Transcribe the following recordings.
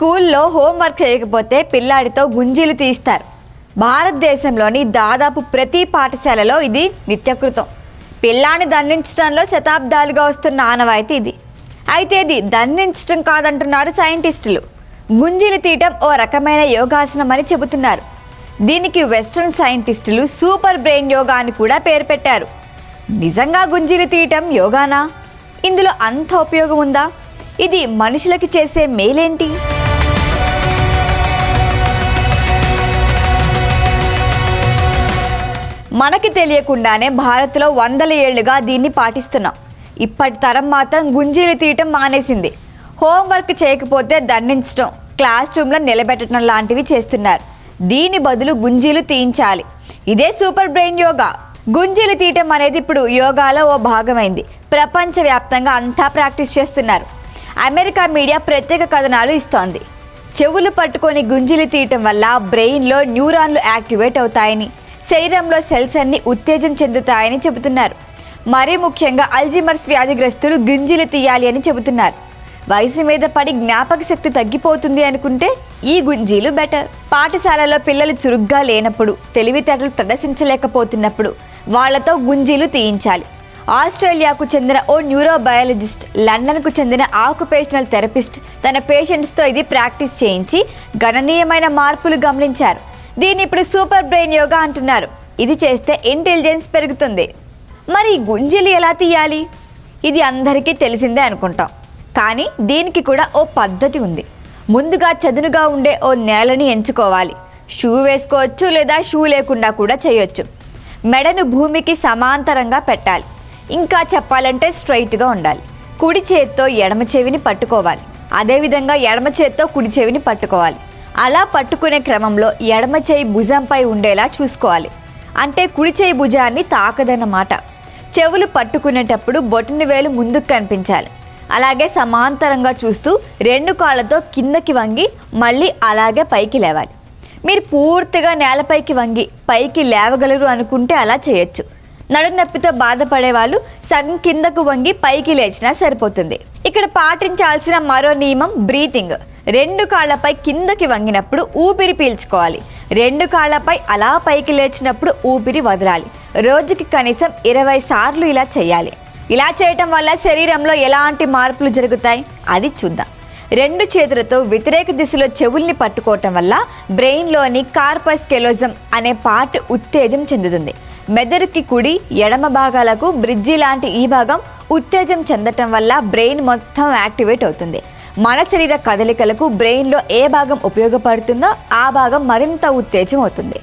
స్కూల్లో హోంవర్క్ చేయకపోతే పిల్లాడితో గుంజీలు తీస్తారు. భారతదేశంలోని దాదాపు ప్రతి పాఠశాలలో ఇది నిత్యకృతం. పిల్లాన్ని దండించడంలో శతాబ్దాలుగా వస్తున్న ఆనవాయితీ ఇది. అయితే ఇది దండించడం కాదంటున్నారు సైంటిస్టులు. గుంజీలు తీయటం ఓ రకమైన యోగాసనం అని చెబుతున్నారు. దీనికి వెస్ట్రన్ సైంటిస్టులు సూపర్ బ్రెయిన్ యోగా అని కూడా పేరు పెట్టారు. నిజంగా గుంజీలు తీయటం యోగానా? ఇందులో అంత ఉపయోగం ఉందా? ఇది మనుషులకి చేసే మేలేంటి? మనకి తెలియకుండానే భారత్లో వందల ఏళ్లుగా దీన్ని పాటిస్తున్నాం. ఇప్పటి తరం మాత్రం గుంజీలు తీయటం మానేసింది. హోంవర్క్ చేయకపోతే దండించడం, క్లాస్ రూమ్లో నిలబెట్టడం లాంటివి చేస్తున్నారు. దీని బదులు గుంజీలు తీయించాలి. ఇదే సూపర్ బ్రెయిన్ యోగా. గుంజీలు తీయటం అనేది ఇప్పుడు యోగాలో ఓ భాగమైంది. ప్రపంచవ్యాప్తంగా అంతా ప్రాక్టీస్ చేస్తున్నారు. అమెరికా మీడియా ప్రత్యేక కథనాలు ఇస్తోంది. చెవులు పట్టుకొని గుంజీలు తీయటం వల్ల బ్రెయిన్లో న్యూరాన్లు యాక్టివేట్ అవుతాయని, శరీరంలో సెల్స్ అన్ని ఉత్తేజం చెందుతాయని చెబుతున్నారు. మరీ ముఖ్యంగా అల్జీమర్స్ వ్యాధిగ్రస్తులు గుంజీలు తీయాలి అని చెబుతున్నారు. వయసు మీద పడి జ్ఞాపక శక్తి తగ్గిపోతుంది అనుకుంటే ఈ గుంజీలు బెటర్. పాఠశాలలో పిల్లలు చురుగ్గా లేనప్పుడు, తెలివితేటలు ప్రదర్శించలేకపోతున్నప్పుడు వాళ్లతో గుంజీలు తీయించాలి. ఆస్ట్రేలియాకు చెందిన ఓ న్యూరోబయాలజిస్ట్, లండన్కు చెందిన ఆక్యుపేషనల్ థెరపిస్ట్ తన పేషెంట్స్తో ఇది ప్రాక్టీస్ చేయించి గణనీయమైన మార్పులు గమనించారు. దీన్ని ఇప్పుడు సూపర్ బ్రెయిన్ యోగా అంటున్నారు. ఇది చేస్తే ఇంటెలిజెన్స్ పెరుగుతుంది. మరి గుంజీలు ఎలా తీయాలి? ఇది అందరికీ తెలిసిందే అనుకుంటాం. కానీ దీనికి కూడా ఓ పద్ధతి ఉంది. ముందుగా చదునుగా ఉండే ఓ నేలని ఎంచుకోవాలి. షూ వేసుకోవచ్చు లేదా షూ లేకుండా కూడా చేయొచ్చు. మెడను భూమికి సమాంతరంగా పెట్టాలి. ఇంకా చెప్పాలంటే స్ట్రైట్గా ఉండాలి. కుడి చేత్తో ఎడమ చెవిని పట్టుకోవాలి. అదేవిధంగా ఎడమ చేత్తో కుడి చెవిని పట్టుకోవాలి. అలా పట్టుకునే క్రమంలో ఎడమ చేయి భుజంపై ఉండేలా చూసుకోవాలి. అంటే కుడి చేయి భుజాన్ని తాకదన్నమాట. చెవులు పట్టుకునేటప్పుడు బొటన వేలు ముందుకు కనిపించాలి. అలాగే సమాంతరంగా చూస్తూ రెండు కాళ్ళతో కిందకి వంగి మళ్ళీ అలాగే పైకి లేవాలి. మీరు పూర్తిగా నేలపైకి వంగి పైకి లేవగలరు అనుకుంటే అలా చేయొచ్చు. నడునొప్పితో బాధపడే వాళ్ళు సగం కిందకు వంగి పైకి లేచినా సరిపోతుంది. ఇక్కడ పాటించాల్సిన మరో నియమం బ్రీతింగ్. రెండు కాళ్ళపై కిందకి వంగినప్పుడు ఊపిరి పీల్చుకోవాలి. రెండు కాళ్ళపై అలా పైకి లేచినప్పుడు ఊపిరి వదలాలి. రోజుకి కనీసం 20 సార్లు ఇలా చేయాలి. ఇలా చేయటం వల్ల శరీరంలో ఎలాంటి మార్పులు జరుగుతాయి అది చూద్దాం. రెండు చేతులతో వ్యతిరేక దిశలో చెవుల్ని పట్టుకోవటం వల్ల బ్రెయిన్లోని కార్పస్ కెలోజం అనే పార్ట్ ఉత్తేజం చెందుతుంది. మెదడుకి కుడి ఎడమ భాగాలకు బ్రిడ్జి లాంటి ఈ భాగం ఉత్తేజం చెందటం వల్ల బ్రెయిన్ మొత్తం యాక్టివేట్ అవుతుంది. మన శరీర కదలికలకు బ్రెయిన్లో ఏ భాగం ఉపయోగపడుతుందో ఆ భాగం మరింత ఉత్తేజం అవుతుంది.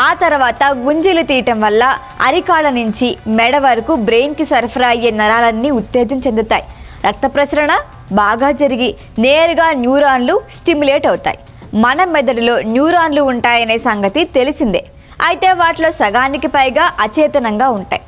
ఆ తర్వాత గుంజీలు తీయటం వల్ల అరికాళ్ళ నుంచి మెడ వరకు బ్రెయిన్కి సరఫరా అయ్యే నరాలన్నీ ఉత్తేజం చెందుతాయి. రక్త ప్రసరణ బాగా జరిగి నేరుగా న్యూరాన్లు స్టిమ్యులేట్ అవుతాయి. మన మెదడులో న్యూరాన్లు ఉంటాయనే సంగతి తెలిసిందే. అయితే వాటిలో సగానికి పైగా అచేతనంగా ఉంటాయి.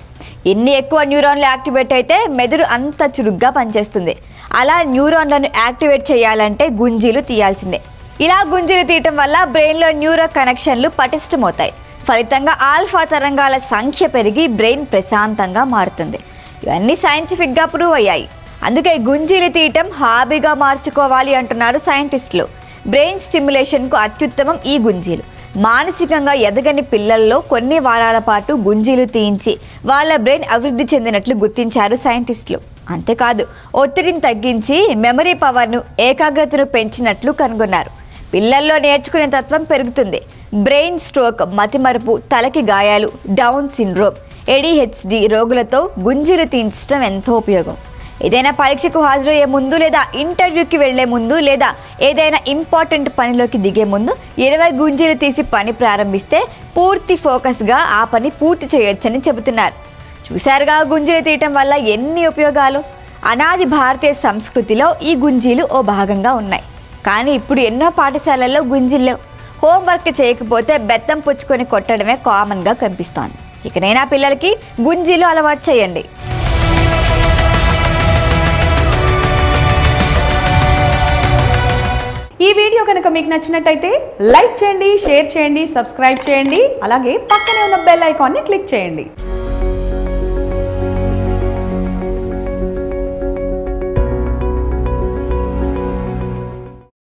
ఎన్ని ఎక్కువ న్యూరాన్లు యాక్టివేట్ అయితే మెదడు అంత చురుగ్గా పనిచేస్తుంది. అలా న్యూరాన్లను యాక్టివేట్ చేయాలంటే గుంజీలు తీయాల్సిందే. ఇలా గుంజీలు తీయటం వల్ల బ్రెయిన్లో న్యూరో కనెక్షన్లు పటిష్టమవుతాయి. ఫలితంగా ఆల్ఫా తరంగాల సంఖ్య పెరిగి బ్రెయిన్ ప్రశాంతంగా మారుతుంది. ఇవన్నీ సైంటిఫిక్గా ప్రూవ్ అయ్యాయి. అందుకే గుంజీలు తీయటం హాబీగా మార్చుకోవాలి అంటున్నారు సైంటిస్టులు. బ్రెయిన్ స్టిమ్యులేషన్కు అత్యుత్తమం ఈ గుంజీలు. మానసికంగా ఎదగని పిల్లల్లో కొన్ని వారాల పాటు గుంజీలు తీయించి వాళ్ళ బ్రెయిన్ అభివృద్ధి చెందినట్లు గుర్తించారు సైంటిస్టులు. అంతేకాదు ఒత్తిడిని తగ్గించి మెమరీ పవర్ను, ఏకాగ్రతను పెంచినట్లు కనుగొన్నారు. పిల్లల్లో నేర్చుకునే తత్వం పెరుగుతుంది. బ్రెయిన్ స్ట్రోక్, మతిమరుపు, తలకి గాయాలు, డౌన్ సిండ్రోమ్, ADHD రోగులతో గుంజీలు తీయించడం ఎంతో ఉపయోగం. ఏదైనా పరీక్షకు హాజరయ్యే ముందు లేదా ఇంటర్వ్యూకి వెళ్లే ముందు లేదా ఏదైనా ఇంపార్టెంట్ పనిలోకి దిగే ముందు 20 గుంజీలు తీసి పని ప్రారంభిస్తే పూర్తి ఫోకస్గా ఆ పని పూర్తి చేయొచ్చని చెబుతున్నారు. చూశారుగా గుంజీలు తీయటం వల్ల ఎన్ని ఉపయోగాలు. అనాది భారతీయ సంస్కృతిలో ఈ గుంజీలు ఓ భాగంగా ఉన్నాయి. కానీ ఇప్పుడు ఎన్నో పాఠశాలల్లో గుంజీలు. హోంవర్క్ చేయకపోతే బెత్తం పుచ్చుకొని కొట్టడమే కామన్గా కనిపిస్తోంది. ఇకనైనా పిల్లలకి గుంజీలు అలవాటు చేయండి. ఈ వీడియో కనుక మీకు నచ్చినట్టయితే లైక్ చేయండి, షేర్ చేయండి, సబ్స్క్రైబ్ చేయండి. అలాగే పక్కనే ఉన్న బెల్ ఐకాన్ని క్లిక్ చేయండి.